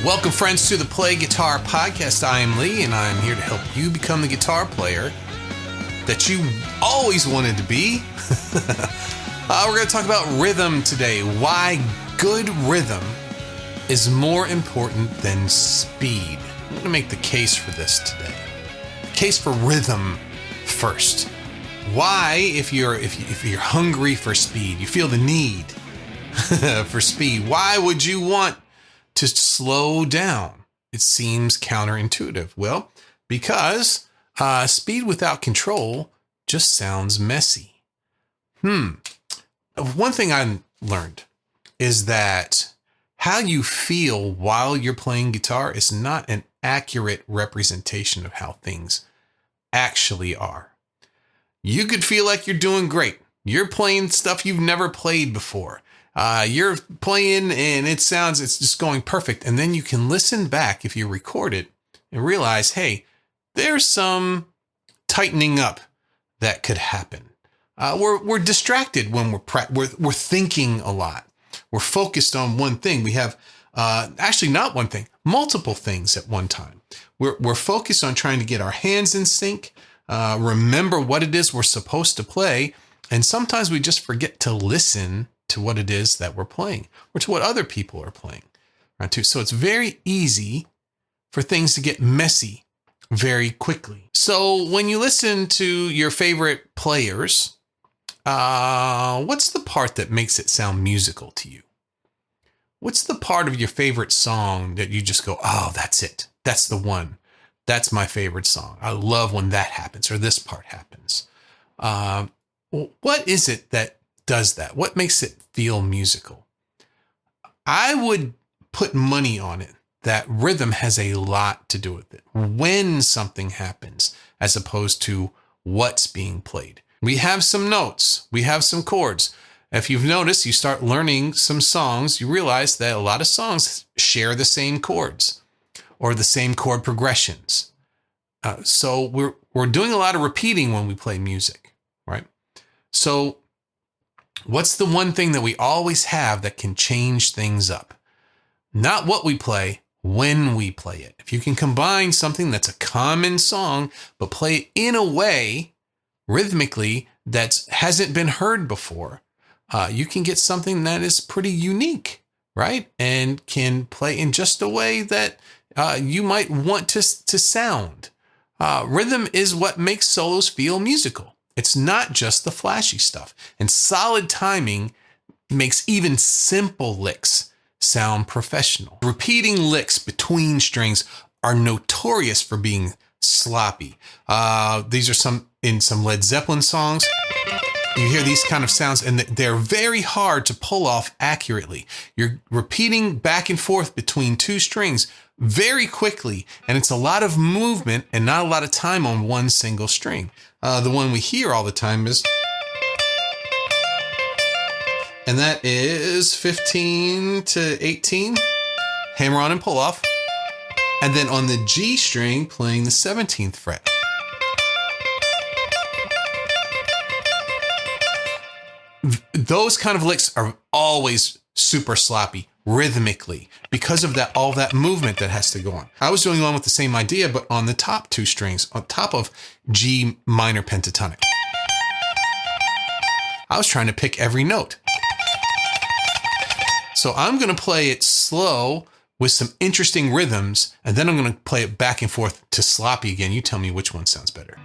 Welcome, friends, to the Play Guitar Podcast. I am Lee, and I'm here to help you become the guitar player that you always wanted to be. We're going to talk about rhythm today. Why good rhythm is more important than speed. I'm going to make the case for this today. Case for rhythm first. Why, if you're hungry for speed, you feel the need for speed, why would you want to slow down? It seems counterintuitive. Well, because speed without control just sounds messy. One thing I learned is that how you feel while you're playing guitar is not an accurate representation of how things actually are. You could feel like you're doing great. You're playing stuff you've never played before. You're playing and it's just going perfect. And then you can listen back if you record it and realize, hey, there's some tightening up that could happen. We're distracted when we're thinking a lot. We're focused on one thing. We have actually not one thing, multiple things at one time. We're focused on trying to get our hands in sync, remember what it is we're supposed to play. And sometimes we just forget to listen to what it is that we're playing or to what other people are playing. Right, too. So it's very easy for things to get messy very quickly. So when you listen to your favorite players, what's the part that makes it sound musical to you? What's the part of your favorite song that you just go, oh, that's it. That's the one. That's my favorite song. I love when that happens or this part happens. What is it that does that? What makes it feel musical? I would put money on it that rhythm has a lot to do with it. When something happens, as opposed to what's being played. We have some notes. We have some chords. If you've noticed, you start learning some songs, you realize that a lot of songs share the same chords or the same chord progressions. So we're doing a lot of repeating when we play music, right? So what's the one thing that we always have that can change things up? Not what we play, when we play it. If you can combine something that's a common song, but play it in a way rhythmically that hasn't been heard before, you can get something that is pretty unique, right? And can play in just a way that you might want to sound. Rhythm is what makes solos feel musical. It's not just the flashy stuff. And solid timing makes even simple licks sound professional. Repeating licks between strings are notorious for being sloppy. These are in some Led Zeppelin songs. You hear these kind of sounds and they're very hard to pull off accurately. You're repeating back and forth between two strings very quickly, and it's a lot of movement and not a lot of time on one single string. The one we hear all the time is, and that is 15 to 18, hammer on and pull off. And then on the G string, playing the 17th fret. Those kind of licks are always super sloppy rhythmically because of all that movement that has to go on. I was doing one with the same idea, but on the top two strings, on top of G minor pentatonic. I was trying to pick every note. So I'm going to play it slow with some interesting rhythms, and then I'm going to play it back and forth to sloppy again. You tell me which one sounds better.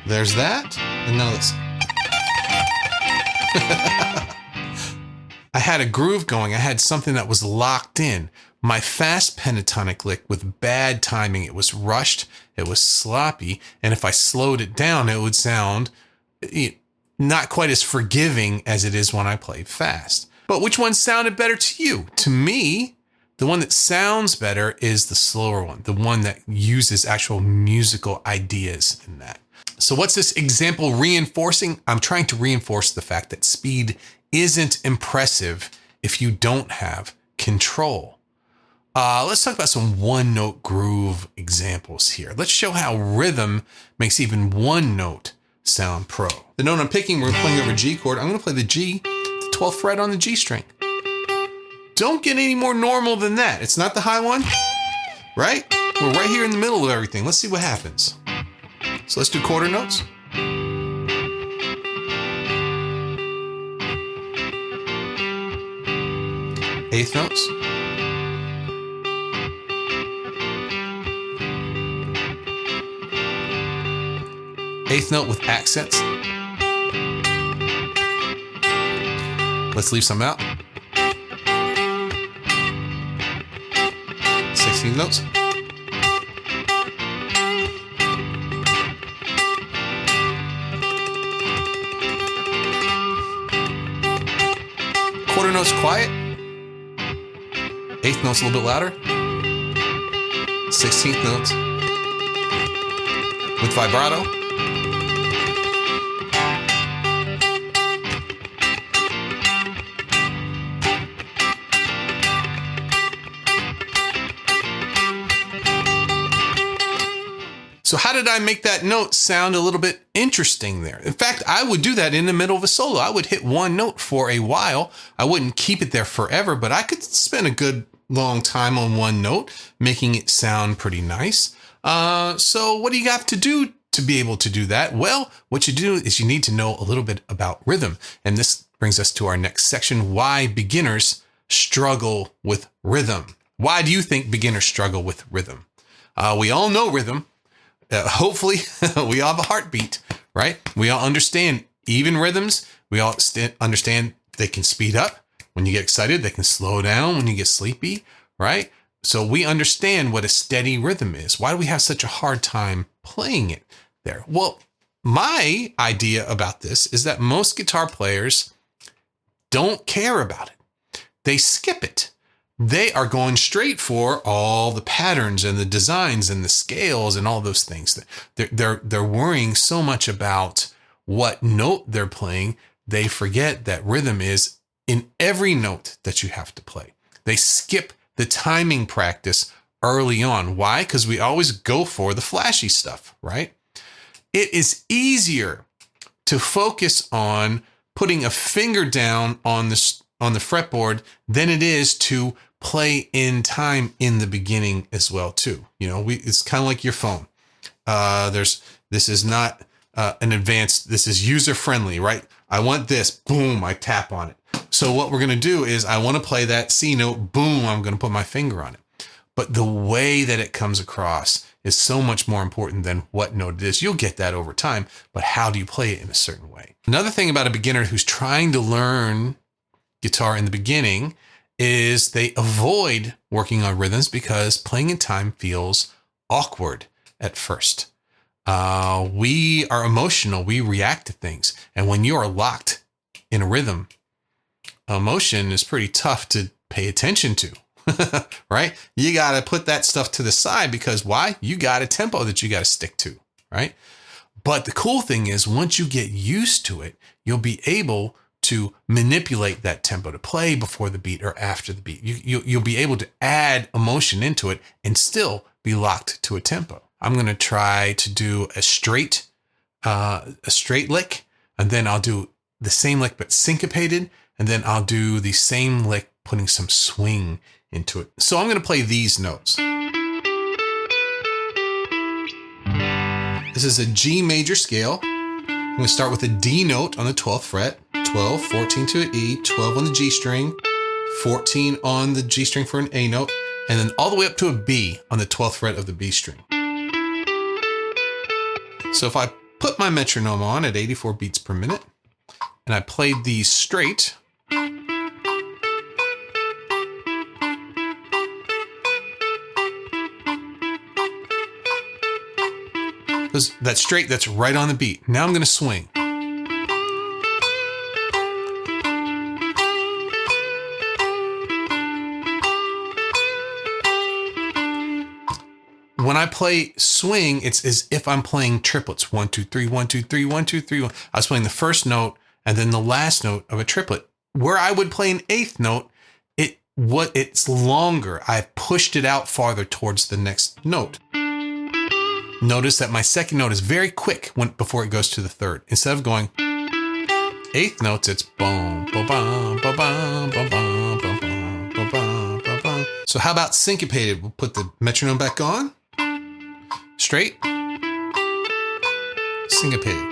There's that. And now listen. I had a groove going. I had something that was locked in. My fast pentatonic lick with bad timing, it was rushed, it was sloppy, and if I slowed it down, it would sound not quite as forgiving as it is when I play fast. But which one sounded better to you? To me, the one that sounds better is the slower one, the one that uses actual musical ideas in that. So what's this example reinforcing? I'm trying to reinforce the fact that speed isn't impressive if you don't have control. Let's talk about some one note groove examples here. Let's show how rhythm makes even one note sound pro. The note I'm picking, we're playing over G chord. I'm going to play the G, the 12th fret on the G string. Don't get any more normal than that. It's not the high one, right? We're right here in the middle of everything. Let's see what happens. So let's do quarter notes. Eighth notes. Eighth note with accents. Let's leave some out. 16 notes. Quarter notes quiet. Eighth notes a little bit louder. 16th notes with vibrato. So how did I make that note sound a little bit interesting there? In fact, I would do that in the middle of a solo. I would hit one note for a while. I wouldn't keep it there forever, but I could spend a good long time on one note, making it sound pretty nice. So what do you have to do to be able to do that? Well, what you do is you need to know a little bit about rhythm. And this brings us to our next section, why beginners struggle with rhythm. Why do you think beginners struggle with rhythm? We all know rhythm. Hopefully we all have a heartbeat, right? We all understand even rhythms. We all understand they can speed up when you get excited. They can slow down when you get sleepy, right? So we understand what a steady rhythm is. Why do we have such a hard time playing it there? Well, my idea about this is that most guitar players don't care about it. They skip it. They are going straight for all the patterns and the designs and the scales and all those things. They're worrying so much about what note they're playing. They forget that rhythm is in every note that you have to play. They skip the timing practice early on. Why? Because we always go for the flashy stuff, right? It is easier to focus on putting a finger down on the fretboard than it is to play in time in the beginning as well too. You know, it's kind of like your phone. This is not an advanced, this is user friendly, right? I want this, boom, I tap on it. So what we're going to do is I want to play that C note, boom, I'm going to put my finger on it. But the way that it comes across is so much more important than what note it is. You'll get that over time, but how do you play it in a certain way? Another thing about a beginner who's trying to learn guitar in the beginning is they avoid working on rhythms because playing in time feels awkward at first. We are emotional. We react to things. And when you are locked in a rhythm, emotion is pretty tough to pay attention to, right? You got to put that stuff to the side because why? You got a tempo that you got to stick to, right? But the cool thing is once you get used to it, you'll be able to manipulate that tempo to play before the beat or after the beat. You'll be able to add emotion into it and still be locked to a tempo. I'm going to try to do a straight lick, and then I'll do the same lick but syncopated, and then I'll do the same lick putting some swing into it. So I'm going to play these notes. This is a G major scale. I'm going to start with a D note on the 12th fret, 12, 14 to an E, 12 on the G string, 14 on the G string for an A note, and then all the way up to a B on the 12th fret of the B string. So if I put my metronome on at 84 beats per minute, and I played these straight, that's straight, that's right on the beat. Now I'm going to swing. When I play swing, it's as if I'm playing triplets. 1, 2, 3, 1, 2, 3, 1, 2, 3, 1. I was playing the first note and then the last note of a triplet. Where I would play an eighth note, it's longer. I've pushed it out farther towards the next note. Notice that my second note is very quick before it goes to the third. Instead of going eighth notes, it's boom, boom, boom, boom, boom, boom, boom, boom, boom, boom, boom, boom. So how about syncopated? We'll put the metronome back on. Straight. Syncopated.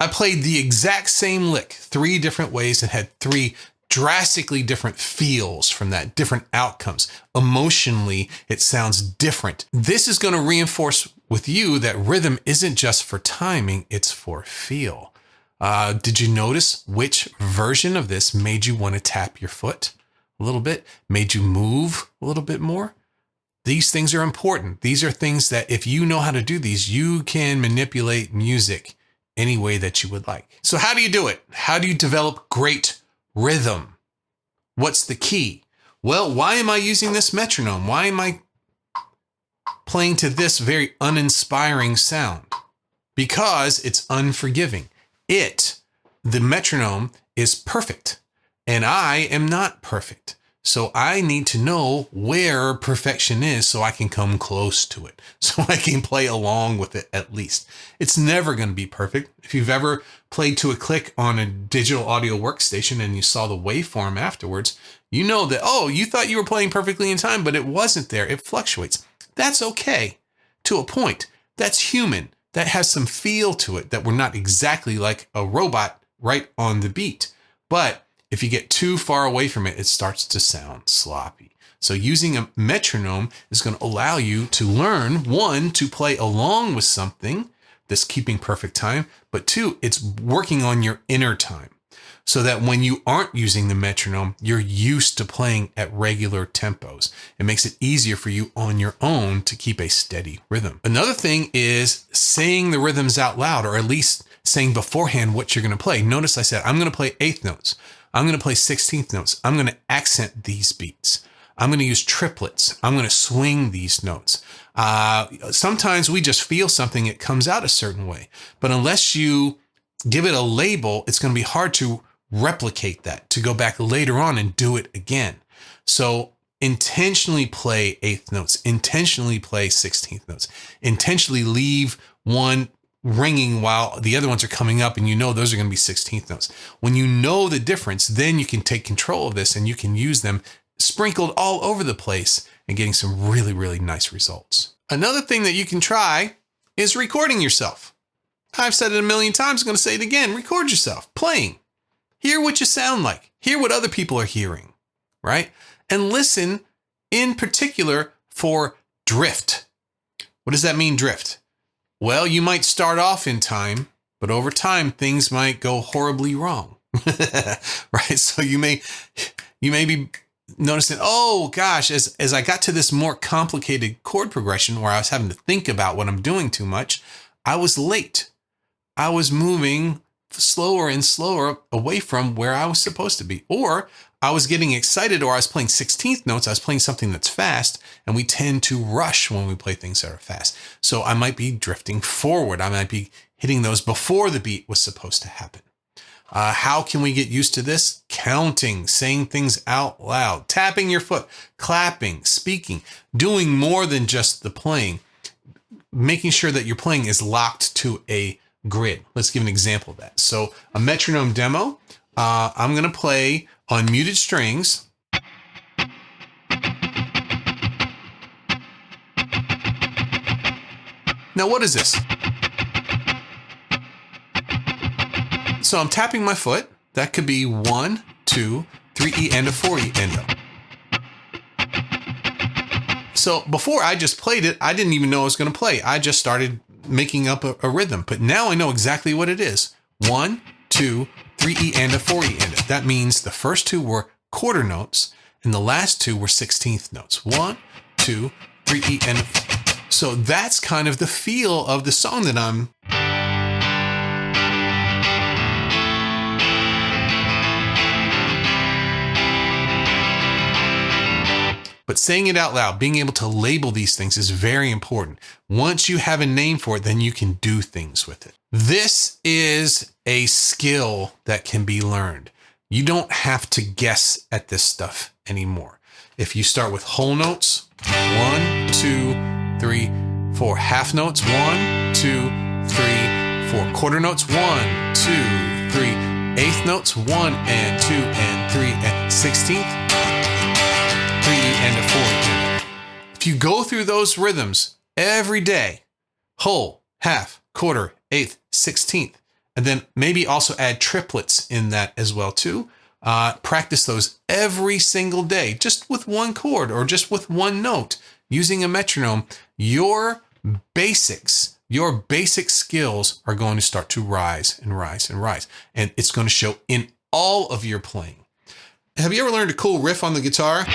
I played the exact same lick 3 different ways and had 3 drastically different feels from that, different outcomes. Emotionally, it sounds different. This is going to reinforce with you that rhythm isn't just for timing, it's for feel. Did you notice which version of this made you want to tap your foot a little bit, made you move a little bit more? These things are important. These are things that if you know how to do these, you can manipulate music any way that you would like. So how do you do it? How do you develop great rhythm? What's the key? Well, why am I using this metronome? Why am I playing to this very uninspiring sound? Because it's unforgiving. The metronome, is perfect, and I am not perfect. So I need to know where perfection is so I can come close to it, so I can play along with it at least. It's never going to be perfect. If you've ever played to a click on a digital audio workstation and you saw the waveform afterwards, you know that, oh, you thought you were playing perfectly in time, but it wasn't there. It fluctuates. That's okay to a point. That's human. That has some feel to it, that we're not exactly like a robot right on the beat. But if you get too far away from it, it starts to sound sloppy. So using a metronome is going to allow you to learn, 1, to play along with something that's keeping perfect time, but 2, it's working on your inner time so that when you aren't using the metronome, you're used to playing at regular tempos. It makes it easier for you on your own to keep a steady rhythm. Another thing is saying the rhythms out loud, or at least saying beforehand what you're going to play. Notice I said, I'm going to play eighth notes. I'm going to play 16th notes. I'm going to accent these beats. I'm going to use triplets. I'm going to swing these notes. Sometimes we just feel something, it comes out a certain way. But unless you give it a label, it's going to be hard to replicate that, to go back later on and do it again. So intentionally play eighth notes, intentionally play 16th notes, intentionally leave one ringing while the other ones are coming up, and you know those are going to be 16th notes. When you know the difference, then you can take control of this and you can use them sprinkled all over the place and getting some really, really nice results. Another thing that you can try is recording yourself. I've said it a million times, I'm going to say it again. Record yourself playing. Hear what you sound like. Hear what other people are hearing, right? And listen in particular for drift. What does that mean, drift? Well, you might start off in time, but over time, things might go horribly wrong, right? So you may be noticing, oh gosh, as I got to this more complicated chord progression where I was having to think about what I'm doing too much, I was late. I was moving slower and slower away from where I was supposed to be. Or I was getting excited, or I was playing 16th notes. I was playing something that's fast, and we tend to rush when we play things that are fast. So I might be drifting forward. I might be hitting those before the beat was supposed to happen. How can we get used to this? Counting, saying things out loud, tapping your foot, clapping, speaking, doing more than just the playing, making sure that your playing is locked to a grid. Let's give an example of that. So a metronome demo, I'm going to play on muted strings. Now, what is this? So I'm tapping my foot. That could be 1, 2, 3 E and a 4 E endo. So before I just played it, I didn't even know I was going to play. I just started making up a rhythm. But now I know exactly what it is. 1, 2, 3 E and a 4 E endo. That means the first 2 were quarter notes and the last 2 were 16th notes. 1, 2, 3 E and a 4. So that's kind of the feel of the song that I'm But saying it out loud, being able to label these things is very important. Once you have a name for it, then you can do things with it. This is a skill that can be learned. You don't have to guess at this stuff anymore. If you start with whole notes, 1, 2, 3, 4. Half notes, 1, 2, 3, 4. Quarter notes, 1, 2, 3. Eighth notes, 1 and 2 and 3 and 16th, 3 and a 4. If you go through those rhythms every day, whole, half, quarter, eighth, 16th, and then maybe also add triplets in that as well too. Practice those every single day, just with one chord or just with one note using a metronome. Your basic skills are going to start to rise and rise and rise. And it's going to show in all of your playing. Have you ever learned a cool riff on the guitar?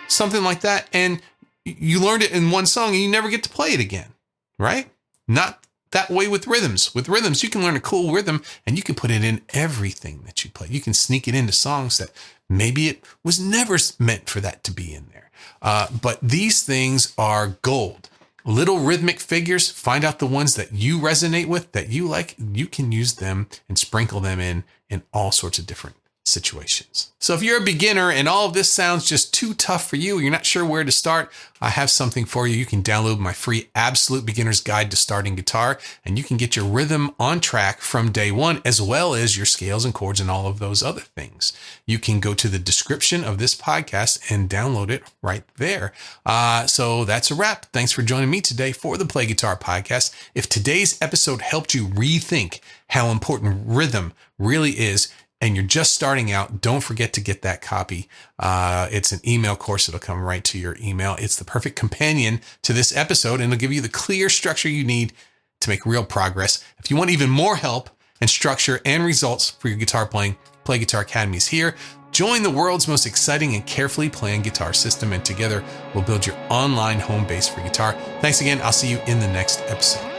Something like that. And you learned it in one song and you never get to play it again, right? Not that way with rhythms. With rhythms, you can learn a cool rhythm and you can put it in everything that you play. You can sneak it into songs that maybe it was never meant for that to be in there. But these things are gold. Little rhythmic figures, find out the ones that you resonate with, that you like. You can use them and sprinkle them in all sorts of different situations. So if you're a beginner and all of this sounds just too tough for you, you're not sure where to start, I have something for you. You can download my free Absolute Beginner's Guide to Starting Guitar, and you can get your rhythm on track from day one, as well as your scales and chords and all of those other things. You can go to the description of this podcast and download it right there. So that's a wrap. Thanks for joining me today for the Play Guitar Podcast. If today's episode helped you rethink how important rhythm really is, and you're just starting out, don't forget to get that copy. It's an email course. It'll come right to your email. It's the perfect companion to this episode, and it'll give you the clear structure you need to make real progress. If you want even more help and structure and results for your guitar playing, Play Guitar Academy is here. Join the world's most exciting and carefully planned guitar system, and together we'll build your online home base for guitar. Thanks again. I'll see you in the next episode.